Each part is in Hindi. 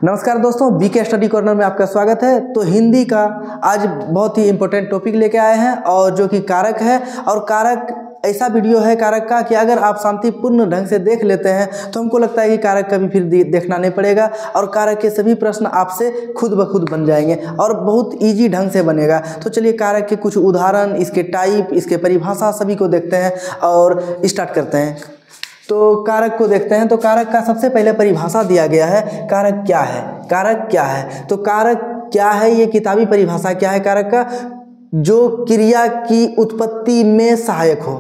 नमस्कार दोस्तों, बीके स्टडी कॉर्नर में आपका स्वागत है। तो हिंदी का आज बहुत ही इम्पोर्टेंट टॉपिक लेके आए हैं और जो कि कारक है। और कारक ऐसा वीडियो है कारक का कि अगर आप शांतिपूर्ण ढंग से देख लेते हैं तो हमको लगता है कि कारक कभी फिर देखना नहीं पड़ेगा और कारक के सभी प्रश्न आपसे खुद ब खुद बन जाएंगे और बहुत ईजी ढंग से बनेगा। तो चलिए कारक के कुछ उदाहरण, इसके टाइप, इसके परिभाषा सभी को देखते हैं और स्टार्ट करते हैं। तो कारक को देखते हैं। तो कारक का सबसे पहले परिभाषा दिया गया है। कारक क्या है? कारक क्या है? तो कारक क्या है, ये किताबी परिभाषा क्या है कारक का? जो क्रिया की उत्पत्ति में सहायक हो,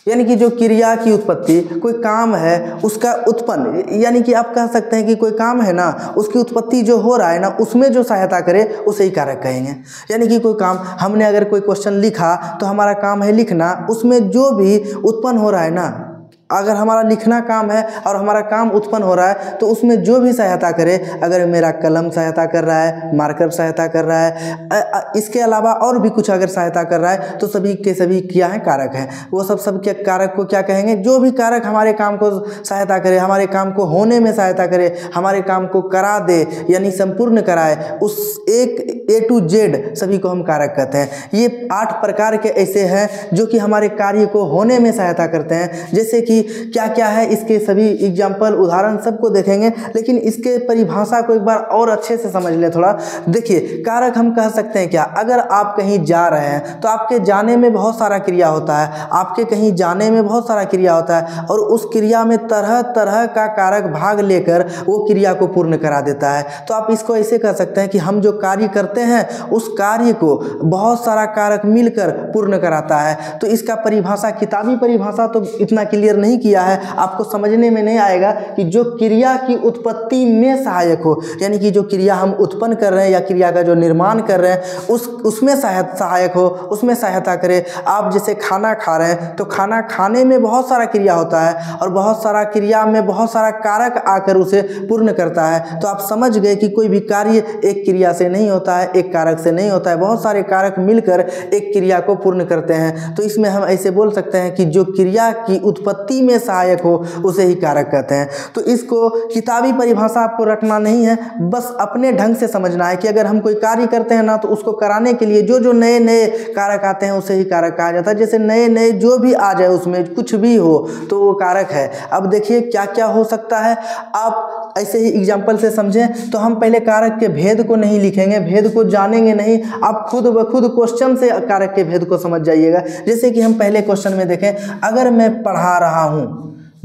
यानी कि जो क्रिया की उत्पत्ति, कोई काम है उसका उत्पन्न, यानी कि आप कह सकते हैं कि कोई काम है ना, उसकी उत्पत्ति जो हो रहा है ना, उसमें जो सहायता करे उसे ही कारक कहेंगे। यानी कि कोई काम, हमने अगर कोई क्वेश्चन लिखा तो हमारा काम है लिखना, उसमें जो भी उत्पन्न हो रहा है ना, अगर हमारा लिखना काम है और हमारा काम उत्पन्न हो रहा है तो उसमें जो भी सहायता करे, अगर मेरा कलम सहायता कर रहा है, मार्कर सहायता कर रहा है, इसके अलावा और भी कुछ अगर सहायता कर रहा है तो सभी के सभी क्या है? कारक हैं। वो सब के कारक को क्या कहेंगे? जो भी कारक हमारे काम को सहायता करे, हमारे काम को होने में सहायता करे, हमारे काम को करा दे, यानी संपूर्ण कराए, उस एक A to Z सभी को हम कारक कहते हैं। ये 8 प्रकार के ऐसे हैं जो कि हमारे कार्य को होने में सहायता करते हैं। जैसे कि क्या क्या है, इसके सभी एग्जाम्पल, उदाहरण सबको देखेंगे, लेकिन इसके परिभाषा को एक बार और अच्छे से समझ लें थोड़ा। देखिए, कारक हम कह सकते हैं क्या? अगर आप कहीं जा रहे हैं तो आपके जाने में बहुत सारा क्रिया होता है, आपके कहीं जाने में बहुत सारा क्रिया होता है और उस क्रिया में तरह तरह का कारक भाग लेकर वो क्रिया को पूर्ण करा देता है। तो आप इसको ऐसे कह सकते हैं कि हम जो कार्य करते हैं उस कार्य को बहुत सारा कारक मिलकर पूर्ण कराता है। तो इसका परिभाषा, किताबी परिभाषा तो इतना क्लियर नहीं किया है, आपको समझने में नहीं आएगा कि जो क्रिया की उत्पत्ति में सहायक हो, यानी कि जो क्रिया हम उत्पन्न कर रहे हैं या क्रिया का जो निर्माण कर रहे हैं उसमें सहायक हो, उसमें सहायता करे। आप जैसे खाना खा रहे हैं तो खाना खाने में बहुत सारा क्रिया होता है और बहुत सारा क्रिया में बहुत सारा कारक आकर उसे पूर्ण करता है। तो आप समझ गए कि कोई भी कार्य एक क्रिया से नहीं होता है, एक कारक से नहीं होता है, बहुत सारे कारक मिलकर एक क्रिया को पूर्ण करते हैं। तो इसमें हम ऐसे बोल सकते हैं कि जो क्रिया की उत्पत्ति में सहायक हो उसे ही कारक कहते हैं। तो इसको किताबी परिभाषा आपको रखना नहीं है, बस अपने ढंग से समझना है कि अगर हम कोई कार्य करते हैं ना तो उसको कराने के लिए जो जो नए नए कारक आते हैं उसे ही कारक कहा जाता है। जैसे नए नए जो भी आ जाए, उसमें कुछ भी हो तो वो कारक है। अब देखिए क्या क्या हो सकता है, आप ऐसे ही एग्जाम्पल से समझें। तो हम पहले कारक के भेद को नहीं लिखेंगे, भेद को जानेंगे नहीं, आप खुद ब खुद क्वेश्चन से कारक के भेद को समझ जाइएगा। जैसे कि हम पहले क्वेश्चन में देखें, अगर मैं पढ़ा रहा हूं,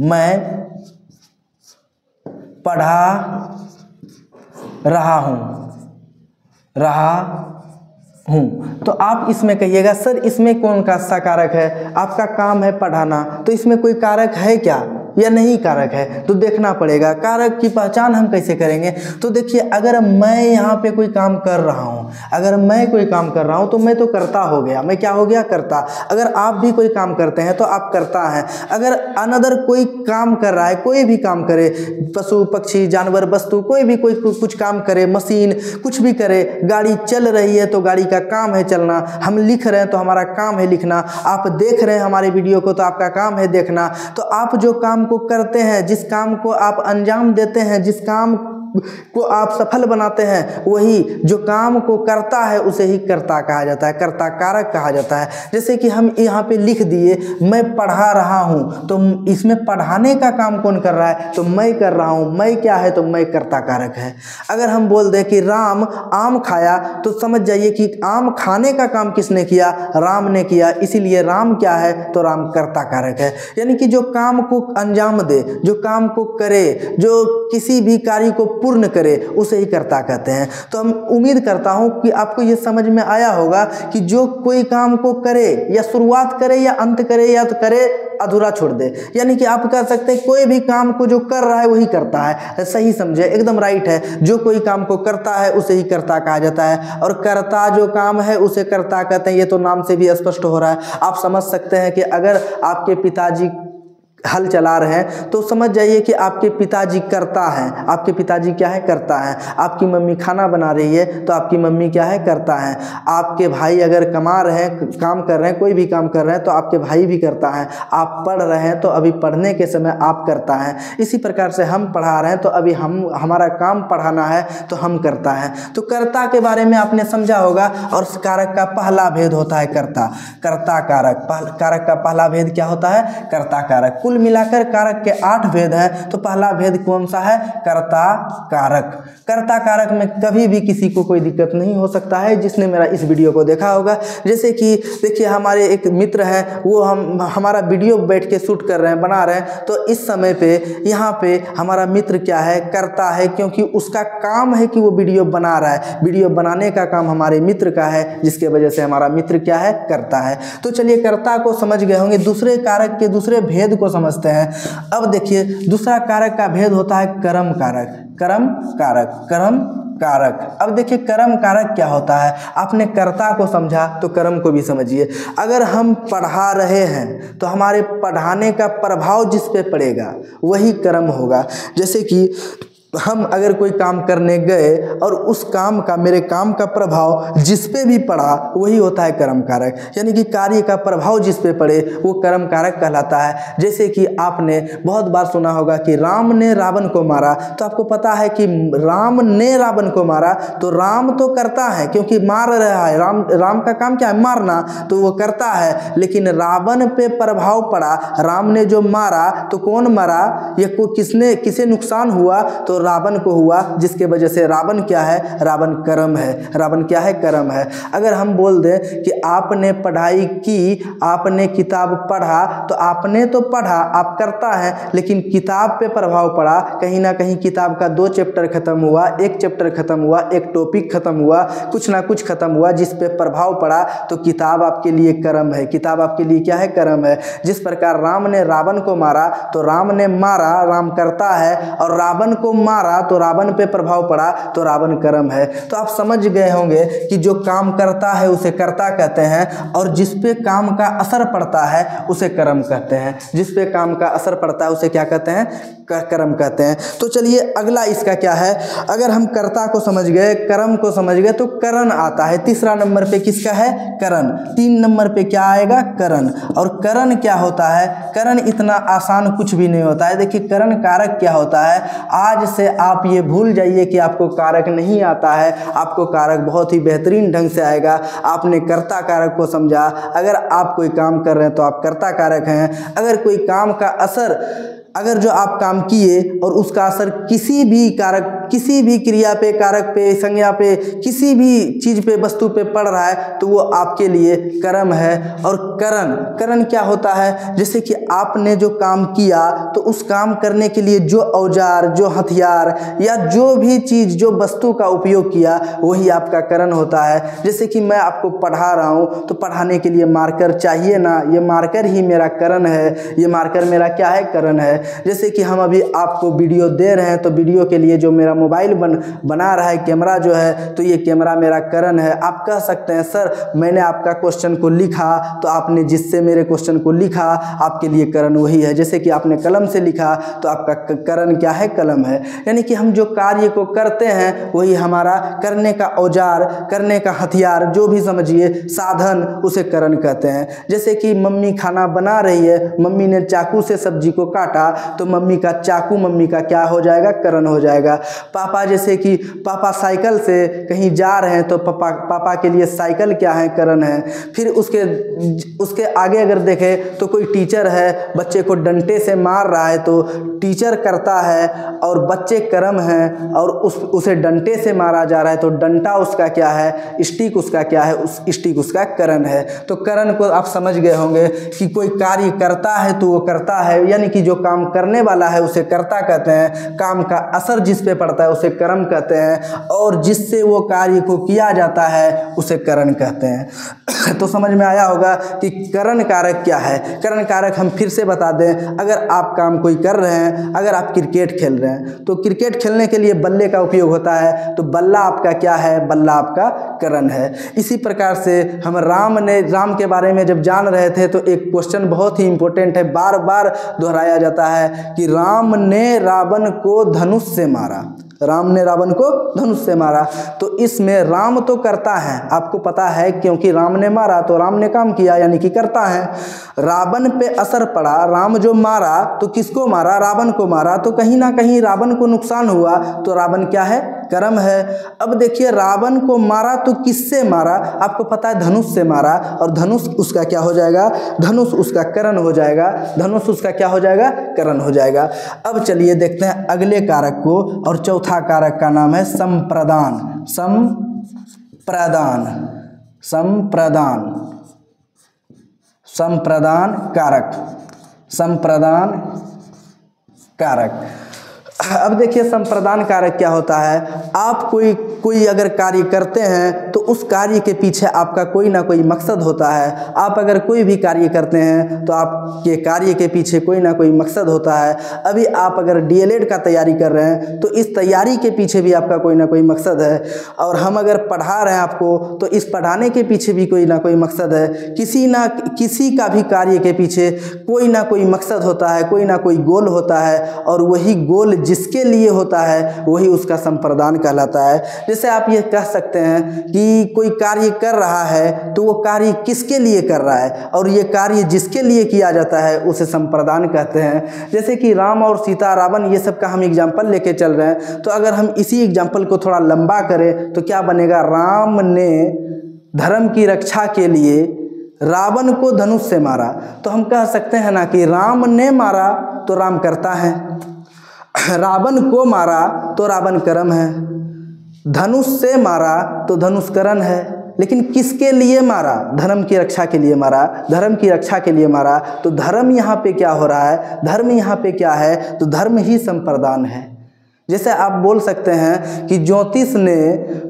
मैं पढ़ा रहा हूं, तो आप इसमें कहिएगा सर इसमें कौन का सा कारक है? आपका काम है पढ़ाना, तो इसमें कोई कारक है क्या या नहीं कारक है? तो देखना पड़ेगा। कारक की पहचान हम कैसे करेंगे? तो देखिए, अगर मैं यहाँ पे कोई काम कर रहा हूँ, अगर मैं कोई काम कर रहा हूँ तो मैं तो करता हो गया, मैं क्या हो गया? करता। अगर आप भी कोई काम करते हैं तो आप करता हैं। अगर अनदर कोई काम कर रहा है, कोई भी काम करे, पशु पक्षी जानवर वस्तु कोई भी कोई कुछ काम करे, मशीन कुछ भी करे, गाड़ी चल रही है तो गाड़ी का काम है चलना, हम लिख रहे हैं तो हमारा काम है लिखना, आप देख रहे हैं हमारे वीडियो को तो आपका काम है देखना। तो आप जो काम को करते हैं, जिस काम को आप अंजाम देते हैं, जिस काम को आप सफल बनाते हैं, वही जो काम को करता है उसे ही कर्ता कहा जाता है, कर्ता कारक कहा जाता है। जैसे कि हम यहाँ पे लिख दिए मैं पढ़ा रहा हूँ, तो इसमें पढ़ाने का काम कौन कर रहा है? तो मैं कर रहा हूँ। मैं क्या है? तो मैं कर्ता कारक है। अगर हम बोल दें कि राम आम खाया, तो समझ जाइए कि आम खाने का काम किसने किया? राम ने किया, इसीलिए राम क्या है? तो राम कर्ता कारक है। यानी कि जो काम को अंजाम दे, जो काम को करे, जो किसी भी कार्य को पूर्ण करे, उसे ही कर्ता कहते हैं। तो हम उम्मीद करता हूं कि आपको ये समझ में आया होगा कि जो कोई काम को करे, या शुरुआत करे या अंत करे, या तो करे अधूरा छोड़ दे, यानी कि आप कह सकते हैं कोई भी काम को जो कर रहा है वही करता है। सही समझे, एकदम राइट है। जो कोई काम को करता है उसे ही कर्ता कहा जाता है और कर्ता जो काम है उसे कर्ता कहते हैं। ये तो नाम से भी स्पष्ट हो रहा है। आप समझ सकते हैं कि अगर आपके पिताजी हल चला रहे हैं तो समझ जाइए कि आपके पिताजी करता है। आपके पिताजी क्या है, करता है। आपकी मम्मी खाना बना रही है तो आपकी मम्मी क्या है, करता है। आपके भाई अगर कमा रहे हैं, काम कर रहे हैं, कोई भी काम कर रहे हैं तो आपके भाई भी करता है। आप पढ़ रहे हैं तो अभी पढ़ने के समय आप करता है। इसी प्रकार से हम पढ़ा रहे हैं तो अभी हमारा काम पढ़ाना है तो हम करता है। तो कर्ता के बारे में आपने समझा होगा। और कारक का पहला भेद होता है कर्ता, कर्ता कारक। कारक का पहला भेद क्या होता है, कर्ता कारक। कुल मिलाकर कारक के 8 भेद हैं। तो पहला भेद कौन सा है, कर्ता कारक। कर्ता कारक में कभी भी किसी को कोई दिक्कत नहीं हो सकता है जिसने मेरा इस वीडियो को देखा होगा। जैसे कि देखिए हमारे एक मित्र हैं, वो हमारा वीडियो बैठ के शूट कर रहे हैं, बना रहे हैं। तो इस समय पे यहाँ पे हमारा मित्र क्या है, करता है, क्योंकि उसका काम है कि वो वीडियो बना रहा है। वीडियो बनाने का काम हमारे मित्र का है, जिसके वजह से हमारा मित्र क्या है, करता है। तो चलिए कर्ता को समझ गए होंगे। दूसरे कारक के दूसरे भेद को समझते हैं। अब देखिए दूसरा कारक का भेद होता है कर्म कारक। कर्म कारक, कर्म कारक। अब देखिए कर्म कारक क्या होता है। आपने कर्ता को समझा तो कर्म को भी समझिए। अगर हम पढ़ा रहे हैं तो हमारे पढ़ाने का प्रभाव जिस पे पड़ेगा वही कर्म होगा। जैसे कि हम अगर कोई काम करने गए और उस काम का, मेरे काम का प्रभाव जिस पे भी पड़ा वही होता है कर्म कारक। यानी कि कार्य का प्रभाव जिस पे पड़े वो कर्म कारक कहलाता है। जैसे कि आपने बहुत बार सुना होगा कि राम ने रावण को मारा। तो आपको पता है कि राम ने रावण को मारा तो राम तो करता है क्योंकि मार रहा है। राम का काम क्या है, मारना, तो वो करता है। लेकिन रावण पे प्रभाव पड़ा, राम ने जो मारा तो कौन मरा, ये को किसे नुकसान हुआ, तो रावण को हुआ, जिसके वजह से रावण क्या है, रावण कर्म है। रावण क्या है, कर्म है। अगर हम बोल दें कि आपने पढ़ाई की, आपने किताब पढ़ा, तो आपने तो पढ़ा, आप करता है, लेकिन किताब पे प्रभाव पड़ा। कहीं ना कहीं किताब का 2 चैप्टर खत्म हुआ, 1 चैप्टर खत्म हुआ, एक टॉपिक खत्म हुआ, कुछ ना कुछ खत्म हुआ जिस पे प्रभाव पड़ा, तो किताब आपके लिए कर्म है। किताब आपके लिए क्या है, कर्म है। जिस प्रकार राम ने रावण को मारा तो राम ने मारा, राम करता है, और रावण को मारा तो रावण पे प्रभाव पड़ा तो रावण कर्म है। तो आप समझ गए होंगे कि जो काम करता है उसे कर्ता कहते हैं, और जिस पे काम का असर पड़ता है उसे कर्म कहते हैं। जिस पे काम का असर पड़ता है उसे क्या कहते हैं, कर्म कहते हैं। तो चलिए अगला इसका क्या है। अगर हम कर्ता को समझ गए, कर्म को समझ गए, तो करण आता है। तीसरा नंबर पे किसका है, करण। 3 नंबर पे क्या आएगा, करण। और करण क्या होता है, करण इतना आसान कुछ भी नहीं होता है। देखिए करण कारक क्या होता है। आज से आप ये भूल जाइए कि आपको कारक नहीं आता है, आपको कारक बहुत ही बेहतरीन ढंग से आएगा। आपने कर्ता कारक को समझा। अगर आप कोई काम कर रहे हैं तो आप कर्ता कारक हैं। अगर कोई काम का असर, अगर जो आप काम किए और उसका असर किसी भी कारक, किसी भी क्रिया पे, कारक पे, संज्ञा पे, किसी भी चीज़ पे, वस्तु पे पड़ रहा है तो वो आपके लिए कर्म है। और करण, करण क्या होता है, जैसे कि आपने जो काम किया तो उस काम करने के लिए जो औजार, जो हथियार या जो भी चीज़, जो वस्तु का उपयोग किया वही आपका करण होता है। जैसे कि मैं आपको पढ़ा रहा हूँ तो पढ़ाने के लिए मार्कर चाहिए ना, ये मार्कर ही मेरा करण है, ये मार्कर मेरा क्या है, करण है। जैसे कि हम अभी आपको वीडियो दे रहे हैं तो वीडियो के लिए जो मेरा मोबाइल बना रहा है, कैमरा जो है, तो ये कैमरा मेरा करण है। आप कह सकते हैं सर मैंने आपका क्वेश्चन को लिखा, तो आपने जिससे मेरे क्वेश्चन को लिखा आपके लिए करण वही है। जैसे कि आपने कलम से लिखा तो आपका करण क्या है, कलम है। यानी कि हम जो कार्य को करते हैं वही हमारा करने का औजार, करने का हथियार, जो भी समझिए साधन, उसे करण कहते हैं। जैसे कि मम्मी खाना बना रही है, मम्मी ने चाकू से सब्जी को काटा तो मम्मी का चाकू, मम्मी का क्या हो जाएगा, करण हो जाएगा। पापा, जैसे कि पापा साइकिल से कहीं जा रहे हैं तो पापा के लिए साइकिल क्या है, करण है। फिर उसके आगे अगर देखें तो कोई टीचर है, बच्चे को डंडे से मार रहा है तो टीचर करता है और बच्चे कर्म हैं, और उसे डंडे से मारा जा रहा है तो डंडा उसका क्या है, स्टिक उसका क्या है, उस स्टिक उसका करण है। तो करण को आप समझ गए होंगे कि कोई कार्य करता है तो वो करता है, यानी कि जो काम करने वाला है उसे कर्ता कहते हैं। काम का असर जिस पे पड़ता है उसे कर्म कहते हैं, और जिससे वो कार्य को किया जाता है उसे करण कहते हैं। तो समझ में आया होगा कि करण कारक क्या है। करण कारक हम फिर से बता दें। अगर आप काम कोई कर रहे हैं, अगर आप क्रिकेट खेल रहे हैं तो क्रिकेट खेलने के लिए बल्ले का उपयोग होता है, तो बल्ला आपका क्या है, बल्ला आपका करण है। इसी प्रकार से हम राम के बारे में जब जान रहे थे तो एक क्वेश्चन बहुत ही इंपॉर्टेंट है, बार बार दोहराया जाता है कि राम ने रावण को धनुष से मारा, राम ने रावण को धनुष से मारा। तो इसमें राम तो करता है, आपको पता है, क्योंकि राम ने मारा तो राम ने काम किया, यानी कि करता है। रावण पे असर पड़ा, राम जो मारा तो किसको मारा? रावण को मारा, तो कहीं ना कहीं रावण को नुकसान हुआ, तो रावण क्या है? कर्म है। अब देखिए रावण को मारा तो किससे मारा? आपको पता है धनुष से मारा, और धनुष उसका क्या हो जाएगा? धनुष उसका करण हो जाएगा, धनुष उसका क्या हो जाएगा? करण हो जाएगा। अब चलिए देखते हैं अगले कारक को, और चौथा कारक का नाम है संप्रदान। संप्रदान, संप्रदान, संप्रदान कारक, संप्रदान कारक। अब देखिए संप्रदान कारक क्या होता है? आप कोई अगर कार्य करते हैं तो उस कार्य के पीछे आपका कोई ना कोई मकसद होता है। आप अगर कोई भी कार्य करते हैं तो आपके कार्य के पीछे कोई ना कोई मकसद होता है। अभी आप अगर डीएलएड का तैयारी कर रहे हैं तो इस तैयारी के पीछे भी आपका कोई ना कोई मकसद है, और हम अगर पढ़ा रहे हैं आपको तो इस पढ़ाने के पीछे भी कोई ना कोई मकसद है। किसी का भी कार्य के पीछे कोई ना कोई मकसद होता है, कोई ना कोई गोल होता है, और वही गोल जिसके लिए होता है वही उसका संप्रदान कहलाता है। जैसे आप ये कह सकते हैं कि कोई कार्य कर रहा है तो वो कार्य किसके लिए कर रहा है, और ये कार्य जिसके लिए किया जाता है उसे संप्रदान कहते हैं। जैसे कि राम और सीता, रावण, ये सब का हम एग्जाम्पल लेके चल रहे हैं, तो अगर हम इसी एग्जाम्पल को थोड़ा लंबा करें तो क्या बनेगा? राम ने धर्म की रक्षा के लिए रावण को धनुष से मारा, तो हम कह सकते हैं ना कि राम ने मारा तो राम करता है, रावण को मारा तो रावण कर्म है, धनुष से मारा तो धनुष करण है। लेकिन किसके लिए मारा? धर्म की रक्षा के लिए मारा, धर्म की रक्षा के लिए मारा। तो धर्म यहाँ पे क्या हो रहा है? धर्म यहाँ पे क्या है? तो धर्म ही संप्रदान है। जैसे आप बोल सकते हैं कि ज्योतिष ने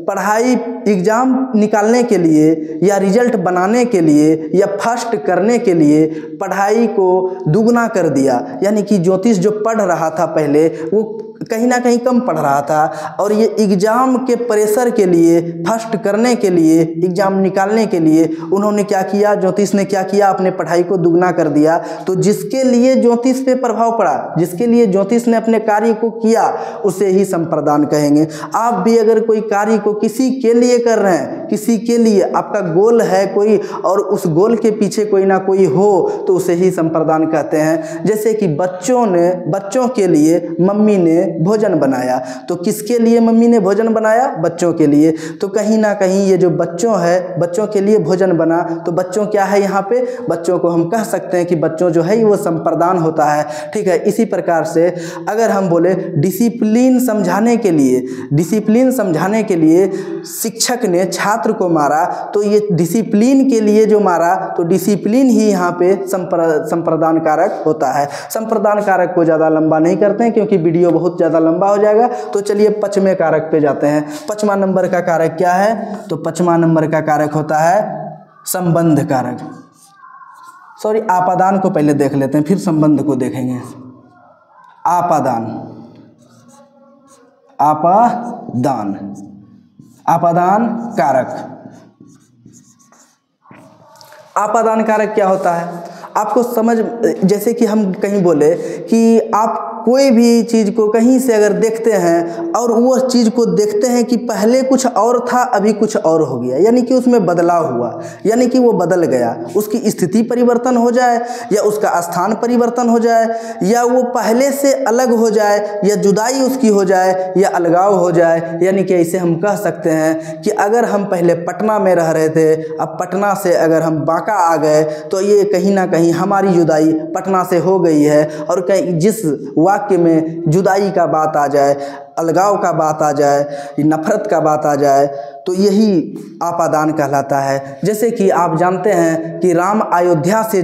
पढ़ाई एग्ज़ाम निकालने के लिए या रिजल्ट बनाने के लिए या फर्स्ट करने के लिए पढ़ाई को दुगना कर दिया, यानी कि ज्योतिष जो पढ़ रहा था पहले वो कहीं ना कहीं कम पढ़ रहा था, और ये एग्ज़ाम के प्रेशर के लिए, फर्स्ट करने के लिए, एग्ज़ाम निकालने के लिए उन्होंने क्या किया? ज्योतिष ने क्या किया? अपने पढ़ाई को दुगना कर दिया। तो जिसके लिए ज्योतिष पे प्रभाव पड़ा, जिसके लिए ज्योतिष ने अपने कार्य को किया, उसे ही संप्रदान कहेंगे। आप भी अगर कोई कार्य को किसी के लिए कर रहे हैं, किसी के लिए आपका गोल है कोई, और उस गोल के पीछे कोई ना कोई हो, तो उसे ही संप्रदान कहते हैं। जैसे कि बच्चों के लिए मम्मी ने भोजन बनाया, तो किसके लिए मम्मी ने भोजन बनाया? बच्चों के लिए। तो कहीं ना कहीं ये जो बच्चों है, बच्चों के लिए भोजन बना, तो बच्चों क्या है यहाँ पे? बच्चों को हम कह सकते हैं कि बच्चों जो है वो संप्रदान होता है। ठीक है। इसी प्रकार से अगर हम बोले डिसिप्लिन समझाने के लिए शिक्षक ने छात्र को मारा, तो ये डिसिप्लिन के लिए जो मारा, तो डिसिप्लिन ही यहाँ पे संप्रदान कारक होता है। संप्रदान कारक को ज़्यादा लंबा नहीं करते हैं क्योंकि वीडियो बहुत ज़्यादा लंबा हो जाएगा। तो चलिए पांचवें कारक पे जाते हैं। पांचवा नंबर का कारक क्या है? तो पांचवा नंबर का कारक होता है संबंध कारक। सॉरी, आपादान को पहले देख लेते हैं, फिर संबंध को देखेंगे। आपादान कारक। आपादान कारक क्या होता है? आपको समझ, जैसे कि हम कहीं बोले कि आप कोई भी चीज़ को कहीं से अगर देखते हैं और वो चीज़ को देखते हैं कि पहले कुछ और था, अभी कुछ और हो गया, यानी कि उसमें बदलाव हुआ, यानी कि वो बदल गया, उसकी स्थिति परिवर्तन हो जाए या उसका स्थान परिवर्तन हो जाए, या वो पहले से अलग हो जाए, या जुदाई उसकी हो जाए, या अलगाव हो जाए। यानी कि ऐसे हम कह सकते हैं कि अगर हम पहले पटना में रह रहे थे, अब पटना से अगर हम बांका आ गए, तो ये कहीं ना कहीं हमारी जुदाई पटना से हो गई है। और कहीं जिस वाक्य में जुदाई का बात आ जाए, अलगाव का बात आ जाए, नफरत का बात आ जाए, तो यही आपादान कहलाता है। जैसे कि आप जानते हैं कि राम अयोध्या से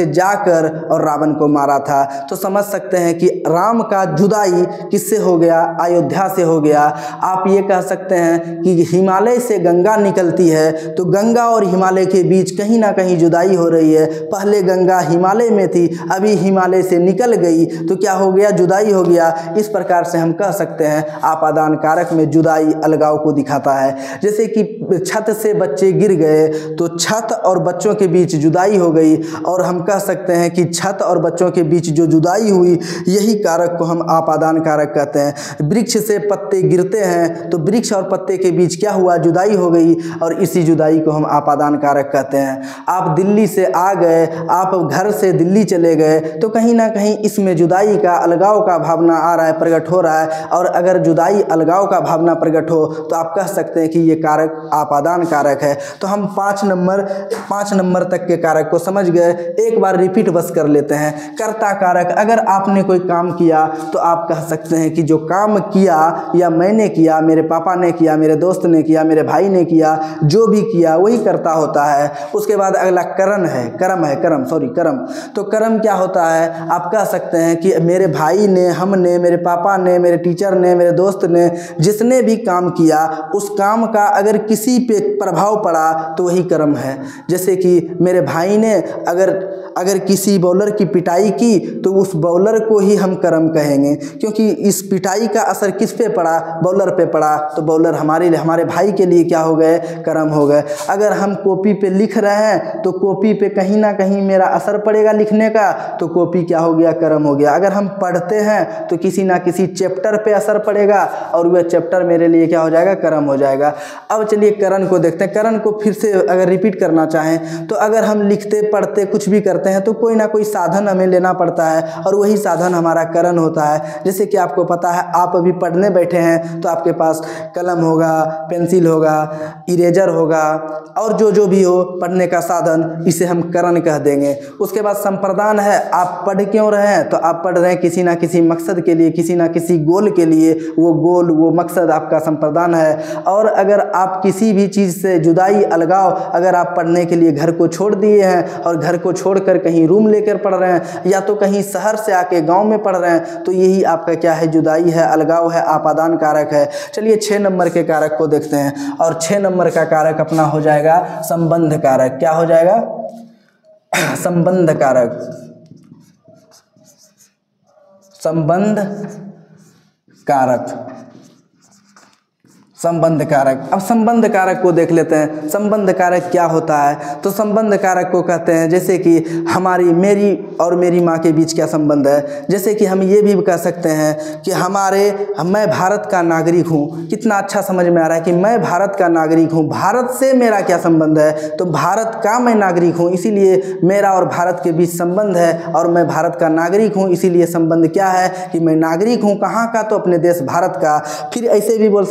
जाकर और रावण को मारा था, तो समझ सकते हैं कि राम का जुदाई किससे हो गया? अयोध्या से हो गया। आप ये कह सकते हैं कि हिमालय से गंगा निकलती है, तो गंगा और हिमालय के बीच कहीं ना कहीं जुदाई हो रही है। पहले गंगा हिमालय में थी, अभी हिमालय से निकल गई, तो क्या हो गया? जुदाई हो गया। इस प्रकार से हम कह सकते हैं आपादान कारक में जुदाई, अलगाव को दिखाता है। जैसे कि छत से बच्चे गिर गए तो छत और बच्चों के बीच जुदाई हो गई, और हम कह सकते हैं कि छत और बच्चों के बीच जो जुदाई हुई यही कारक को हम आपादान कारक कहते हैं। वृक्ष से पत्ते गिरते हैं तो वृक्ष और पत्ते के बीच क्या हुआ, जुदाई हो गई, और इसी जुदाई को हम आपादान कारक कहते हैं। आप दिल्ली से आ गए, आप घर से दिल्ली चले गए तो कहीं ना कहीं इसमें जुदाई का, अलगाव का भावना आ रहा है, प्रकट हो रहा है। और अगर जुदाई, अलगाव का भावना प्रकट हो तो आप कह सकते हैं कि ये कारक आपादान कारक है। तो हम 5 नंबर तक के कारक को समझ गए। एक बार रिपीट बस कर लेते हैं। कर्ता कारक, अगर आपने कोई काम किया तो आप कह सकते हैं कि जो काम किया या मैंने किया, मेरे पापा ने किया, मेरे दोस्त ने किया, मेरे भाई ने किया, जो भी किया वही कर्ता होता है। उसके बाद अगला कर्म है, कर्म। तो कर्म क्या होता है, आप कह सकते हैं कि मेरे भाई ने, हमने, मेरे पापा ने, मेरे टीचर ने, मेरे दोस्त ने, जिसने भी काम किया उस काम का अगर किसी पे प्रभाव पड़ा तो वही कर्म है। जैसे कि मेरे भाई ने अगर किसी बॉलर की पिटाई की तो उस बॉलर को ही हम कर्म कहेंगे, क्योंकि इस पिटाई का असर किस पे पड़ा, बॉलर पे पड़ा, तो बॉलर हमारे भाई के लिए क्या हो गए, कर्म हो गए। अगर हम कॉपी पे लिख रहे हैं तो कॉपी पे कहीं ना कहीं मेरा असर पड़ेगा लिखने का, तो कॉपी क्या हो गया, कर्म हो गया। अगर हम पढ़ते हैं तो किसी ना किसी चैप्टर पे असर पड़ेगा और वह चैप्टर मेरे लिए क्या हो जाएगा, कर्म हो जाएगा। अब चलिए करण को देखते हैं। करण को फिर से अगर रिपीट करना चाहें तो अगर हम लिखते, पढ़ते, कुछ भी करते हैं तो कोई ना कोई साधन हमें लेना पड़ता है और वही साधन हमारा करण होता है। जैसे कि आपको पता है, आप अभी पढ़ने बैठे हैं तो आपके पास कलम होगा, पेंसिल होगा, इरेजर होगा, और जो भी हो पढ़ने का साधन, इसे हम करण कह देंगे। उसके बाद संप्रदान है, आप पढ़ क्यों रहे हैं, तो आप पढ़ रहे हैं किसी ना किसी मकसद के लिए, किसी ना किसी गोल के लिए, वो गोल, वो मकसद आपका संप्रदान है। और अगर आप किसी भी चीज़ से जुदाई, अलगाव, अगर आप पढ़ने के लिए घर को छोड़ दिए हैं और घर को छोड़कर कहीं रूम लेकर पढ़ रहे हैं या तो कहीं शहर से आके गांव में पढ़ रहे हैं, तो यही आपका क्या है, जुदाई है, अलगाव है, आपादान कारक है। चलिए 6 नंबर के कारक को देखते हैं, और 6 नंबर का कारक अपना हो जाएगा संबंध कारक। क्या हो जाएगा, संबंध कारक, संबंध कारक, संबंध कारक। अब संबंध कारक को देख लेते हैं। संबंध कारक क्या होता है, तो संबंध कारक को कहते हैं जैसे कि मेरी और मेरी माँ के बीच क्या संबंध है। जैसे कि हम ये भी कह सकते हैं कि मैं भारत का नागरिक हूँ। कितना अच्छा समझ में आ रहा है कि मैं भारत का नागरिक हूँ, भारत से मेरा क्या संबंध है, तो भारत का मैं नागरिक हूँ, इसीलिए मेरा और भारत के बीच संबंध है, और मैं भारत का नागरिक हूँ, इसीलिए संबंध क्या है कि मैं नागरिक हूँ, कहाँ का, तो अपने देश भारत का। फिर ऐसे भी बोल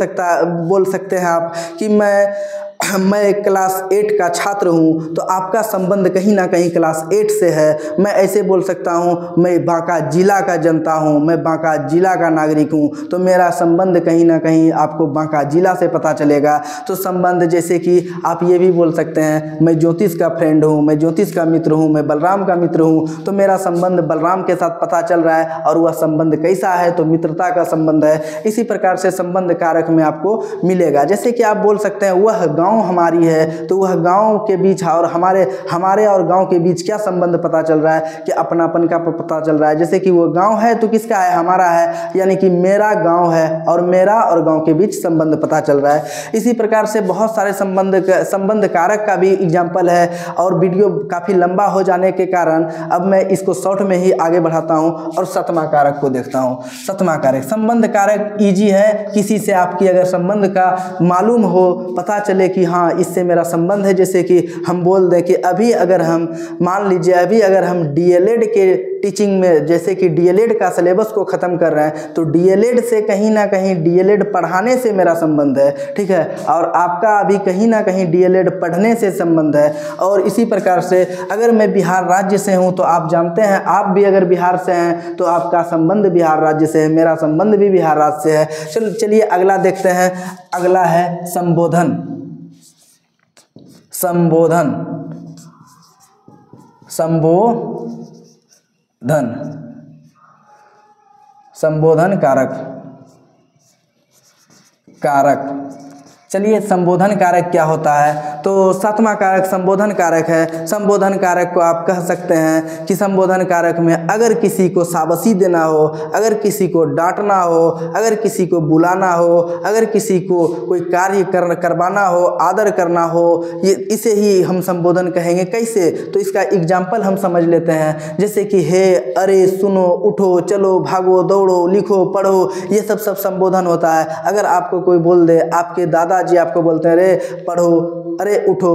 सकते हैं आप कि मैं क्लास 8 का छात्र हूँ, तो आपका संबंध कहीं ना कहीं क्लास 8 से है। मैं ऐसे बोल सकता हूँ, मैं बांका जिला का जनता हूँ, मैं बांका जिला का नागरिक हूँ, तो मेरा संबंध कहीं ना कहीं आपको बांका जिला से पता चलेगा। तो संबंध, जैसे कि आप ये भी बोल सकते हैं, मैं ज्योतिष का फ्रेंड हूँ, मैं ज्योतिष का मित्र हूँ, मैं बलराम का मित्र हूँ, तो मेरा संबंध बलराम के साथ पता चल रहा है, और वह संबंध कैसा है, तो मित्रता का संबंध है। इसी प्रकार से संबंध कारक में आपको मिलेगा। जैसे कि आप बोल सकते हैं, वह गाँव हमारी है, तो वह गांव के बीच और हमारे और गांव के बीच क्या संबंध पता चल रहा है कि अपनापन का पता चल रहा है। जैसे कि वो गांव है तो किसका है, हमारा है, यानी कि मेरा गांव है, और मेरा और गांव के बीच संबंध पता चल रहा है। इसी प्रकार से बहुत सारे संबंध कारक का भी एग्जाम्पल है, और वीडियो काफ़ी लंबा हो जाने के कारण अब मैं इसको शॉर्ट में ही आगे बढ़ाता हूँ और 7वां कारक को देखता हूँ। 7वां कारक, संबंध कारक ईजी है, किसी से आपकी अगर संबंध का मालूम हो, पता चले कि हाँ इससे मेरा संबंध है। जैसे कि हम बोल दें कि अभी अगर हम मान लीजिए हम डीएलएड के टीचिंग में, जैसे कि डीएलएड का सिलेबस को ख़त्म कर रहे हैं, तो डीएलएड से कहीं ना कहीं डीएलएड पढ़ाने से मेरा संबंध है, ठीक है, और आपका अभी कहीं ना कहीं डीएलएड पढ़ने से संबंध है। और इसी प्रकार से अगर मैं बिहार राज्य से हूं तो आप जानते हैं, आप भी अगर बिहार से हैं तो आपका संबंध बिहार राज्य से है, मेरा संबंध भी बिहार राज्य से है। चलिए अगला देखते हैं। अगला है संबोधन। संबोधन कारक। चलिए संबोधन कारक क्या होता है, तो सातवां कारक संबोधन कारक है। संबोधन कारक को आप कह सकते हैं कि संबोधन कारक में अगर किसी को शाबाशी देना हो, अगर किसी को डांटना हो, अगर किसी को बुलाना हो, अगर किसी को कोई कार्य करवाना हो, आदर करना हो, ये इसे ही हम संबोधन कहेंगे। कैसे? तो इसका एग्जाम्पल हम समझ लेते हैं, जैसे कि हे, अरे, सुनो, उठो, चलो, भागो, दौड़ो, लिखो, पढ़ो, ये सब संबोधन होता है। अगर आपको कोई बोल दे, आपके दादाजी आपको बोलते हैं अरे पढ़ो, अरे उठो,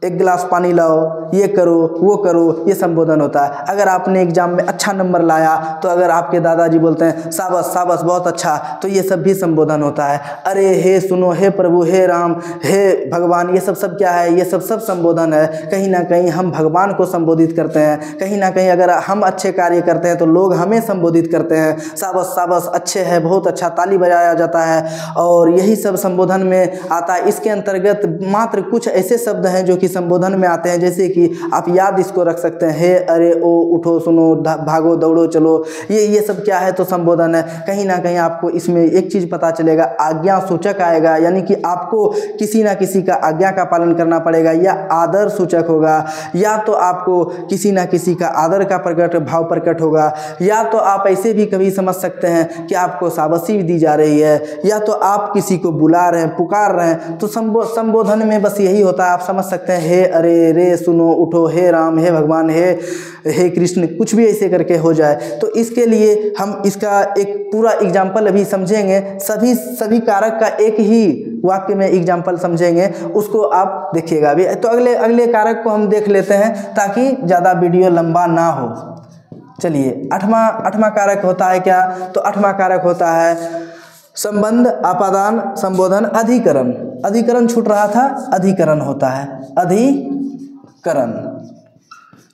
एक गिलास पानी लाओ, ये करो, वो करो, ये संबोधन होता है। अगर आपने एग्जाम में अच्छा नंबर लाया तो अगर आपके दादाजी बोलते हैं शाबाश शाबाश बहुत अच्छा, तो ये सब भी संबोधन होता है। अरे, हे सुनो, हे प्रभु, हे राम, हे भगवान, ये सब क्या है? ये सब संबोधन है। कहीं ना कहीं हम भगवान को संबोधित करते हैं, कहीं ना कहीं अगर हम अच्छे कार्य करते हैं तो लोग हमें संबोधित करते हैं, शाबाश शाबाश, अच्छे है, बहुत अच्छा, ताली बजाया जाता है, और यही सब संबोधन में आता है। इसके अंतर्गत मात्र कुछ ऐसे शब्द हैं जो कि संबोधन में आते हैं, जैसे कि आप याद इसको रख सकते हैं, हे, अरे, ओ, उठो, सुनो, भागो, दौड़ो, चलो, ये सब क्या है? तो संबोधन है। कहीं ना कहीं आपको इसमें एक चीज़ पता चलेगा, आज्ञा सूचक आएगा, यानी कि आपको किसी ना किसी का आज्ञा का पालन करना पड़ेगा, या आदर सूचक होगा, या तो आपको किसी ना किसी का आदर का भाव प्रकट होगा, या तो आप ऐसे भी कभी समझ सकते हैं कि आपको शाबाशी दी जा रही है, या तो आप किसी को बुला रहे हैं, पुकार रहे हैं। तो संबोधन में बस यही होता है। आप समझ सकते हैं, हे, अरे, रे, सुनो, उठो, हे राम, हे भगवान, हे कृष्ण, कुछ भी ऐसे करके हो जाए। तो इसके लिए हम इसका एक पूरा एग्जाम्पल अभी समझेंगे। सभी कारक का एक ही वाक्य में एग्जाम्पल समझेंगे, उसको आप देखिएगा अभी। तो अगले कारक को हम देख लेते हैं ताकि ज़्यादा वीडियो लंबा ना हो। चलिए, आठवां कारक होता है क्या? तो आठवां कारक होता है संबंध, आपादान, संबोधन, अधिकरण। अधिकरण छूट रहा था, अधिकरण होता है।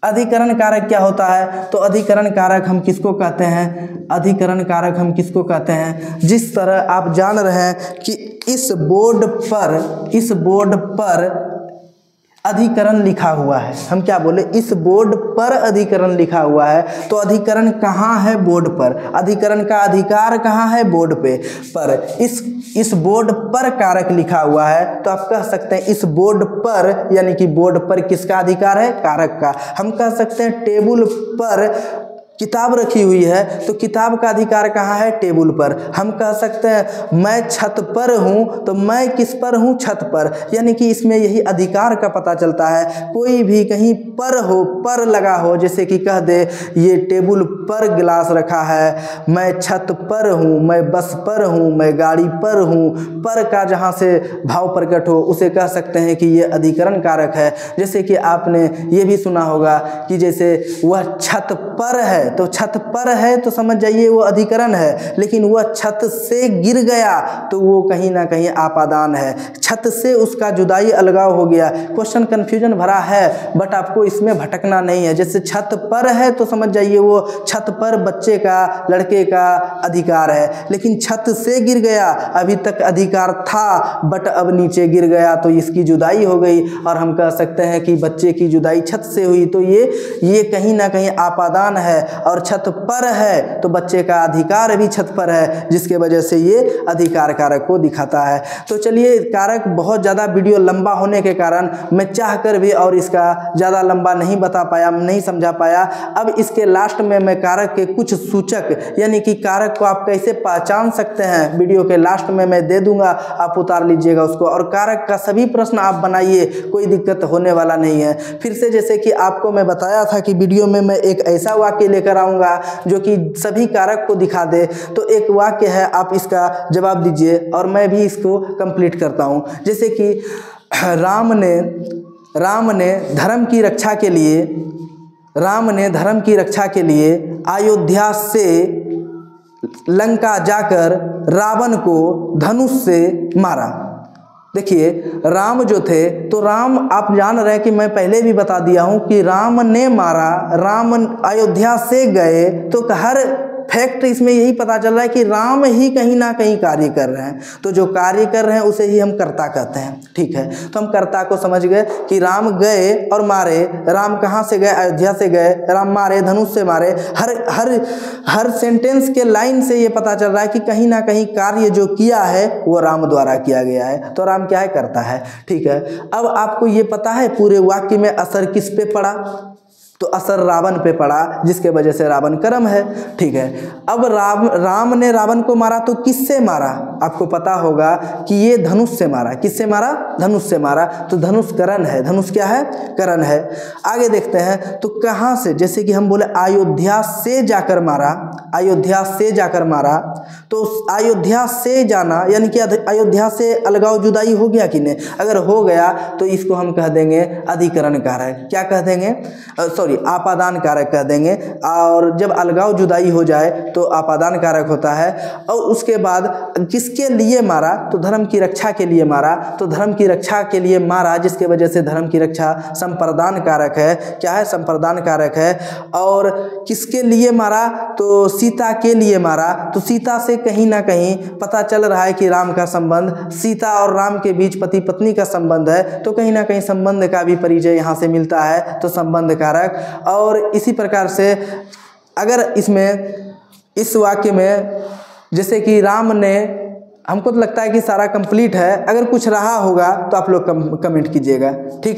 अधिकरण कारक क्या होता है? तो अधिकरण कारक हम किसको कहते हैं? अधिकरण कारक हम किसको कहते हैं? जिस तरह आप जान रहे हैं कि इस बोर्ड पर अधिकरण लिखा हुआ है। हम क्या बोले? इस बोर्ड पर अधिकरण लिखा हुआ है। तो अधिकरण कहाँ है? बोर्ड पर। अधिकरण का अधिकार कहाँ है? बोर्ड पे। पर इस बोर्ड पर कारक लिखा हुआ है, तो आप कह सकते हैं इस बोर्ड पर, यानी कि बोर्ड पर किसका अधिकार है? कारक का। हम कह सकते हैं टेबल पर किताब रखी हुई है, तो किताब का अधिकार कहाँ है? टेबल पर। हम कह सकते हैं मैं छत पर हूँ, तो मैं किस पर हूँ? छत पर। यानी कि इसमें यही अधिकार का पता चलता है। कोई भी कहीं पर हो, पर लगा हो, जैसे कि कह दे ये टेबल पर गिलास रखा है, मैं छत पर हूँ, मैं बस पर हूँ, मैं गाड़ी पर हूँ, पर का जहाँ से भाव प्रकट हो उसे कह सकते हैं कि ये अधिकरण कारक है। जैसे कि आपने ये भी सुना होगा कि जैसे वह छत पर है, तो छत पर है तो समझ जाइए वो अधिकरण है, लेकिन वह छत से गिर गया तो वो कहीं ना कहीं आपादान है। छत से उसका जुदाई अलगाव हो गया। क्वेश्चन कंफ्यूजन भरा है, बट आपको इसमें भटकना नहीं है। जैसे छत पर है तो समझ जाइए वो छत पर बच्चे का, लड़के का अधिकार है, लेकिन छत से गिर गया, अभी तक अधिकार था बट अब नीचे गिर गया तो इसकी जुदाई हो गई, और हम कह सकते हैं कि बच्चे की जुदाई छत से हुई, तो ये कहीं ना कहीं आपादान है। और छत पर है तो बच्चे का अधिकार भी छत पर है, जिसके वजह से ये अधिकार कारक को दिखाता है। तो चलिए, कारक बहुत ज़्यादा वीडियो लंबा होने के कारण मैं चाहकर भी और इसका ज़्यादा लंबा नहीं बता पाया, नहीं समझा पाया। अब इसके लास्ट में मैं कारक के कुछ सूचक, यानी कि कारक को आप कैसे पहचान सकते हैं, वीडियो के लास्ट में मैं दे दूंगा, आप उतार लीजिएगा उसको। और कारक का सभी प्रश्न आप बनाइए, कोई दिक्कत होने वाला नहीं है। फिर से जैसे कि आपको मैं बताया था कि वीडियो में मैं एक ऐसा वाक्य लेकर आऊँगा जो कि सभी कारक को दिखा दे। तो एक वाक्य है, आप इसका जवाब दीजिए और मैं भी इसको कंप्लीट करता हूँ। जैसे कि राम ने धर्म की रक्षा के लिए अयोध्या से लंका जाकर रावण को धनुष से मारा। देखिए, राम जो थे, तो राम आप जान रहे हैं कि मैं पहले भी बता दिया हूं कि राम ने मारा, राम अयोध्या से गए, तो हर फैक्ट इसमें यही पता चल रहा है कि राम ही कहीं ना कहीं कार्य कर रहे हैं। तो जो कार्य कर रहे हैं उसे ही हम कर्ता कहते हैं। ठीक है, तो हम कर्ता को समझ गए कि राम गए और मारे। राम कहाँ से गए? अयोध्या से गए। राम मारे, धनुष से मारे। हर सेंटेंस के लाइन से ये पता चल रहा है कि कहीं ना कहीं कार्य जो किया है वो राम द्वारा किया गया है। तो राम क्या है? करता है। ठीक है, अब आपको ये पता है पूरे वाक्य में असर किस पे पड़ा? तो असर रावण पे पड़ा, जिसके वजह से रावण कर्म है। ठीक है, अब राम ने रावण को मारा तो किससे मारा? आपको पता होगा कि ये धनुष से मारा। किससे मारा? धनुष से मारा। तो धनुष करण है। धनुष क्या है? करण है। आगे देखते हैं, तो कहाँ से? जैसे कि हम बोले अयोध्या से जाकर मारा। अयोध्या से जाकर मारा, तो अयोध्या से जाना यानी कि अयोध्या से अलगाव जुदाई हो गया कि नहीं? अगर हो गया तो इसको हम कह देंगे अधिकरण कारक। क्या कह देंगे? आपादान कारक कह देंगे। और जब अलगाव जुदाई हो जाए तो आपादान कारक होता है। और उसके बाद किसके लिए मारा? तो धर्म की रक्षा के लिए मारा। तो धर्म की रक्षा के लिए मारा, जिसके वजह से धर्म की रक्षा संप्रदान कारक है। क्या है? संप्रदान कारक है। और किसके लिए मारा? तो सीता के लिए मारा। तो सीता से कहीं ना कहीं पता चल रहा है कि राम का संबंध, सीता और राम के बीच पति पत्नी का संबंध है। तो कहीं ना कहीं संबंध का भी परिचय यहाँ से मिलता है। तो संबंध कारक। और इसी प्रकार से अगर इसमें इस वाक्य में जैसे कि राम ने, हमको तो लगता है कि सारा कंप्लीट है। अगर कुछ रहा होगा तो आप लोग कमेंट कीजिएगा। ठीक।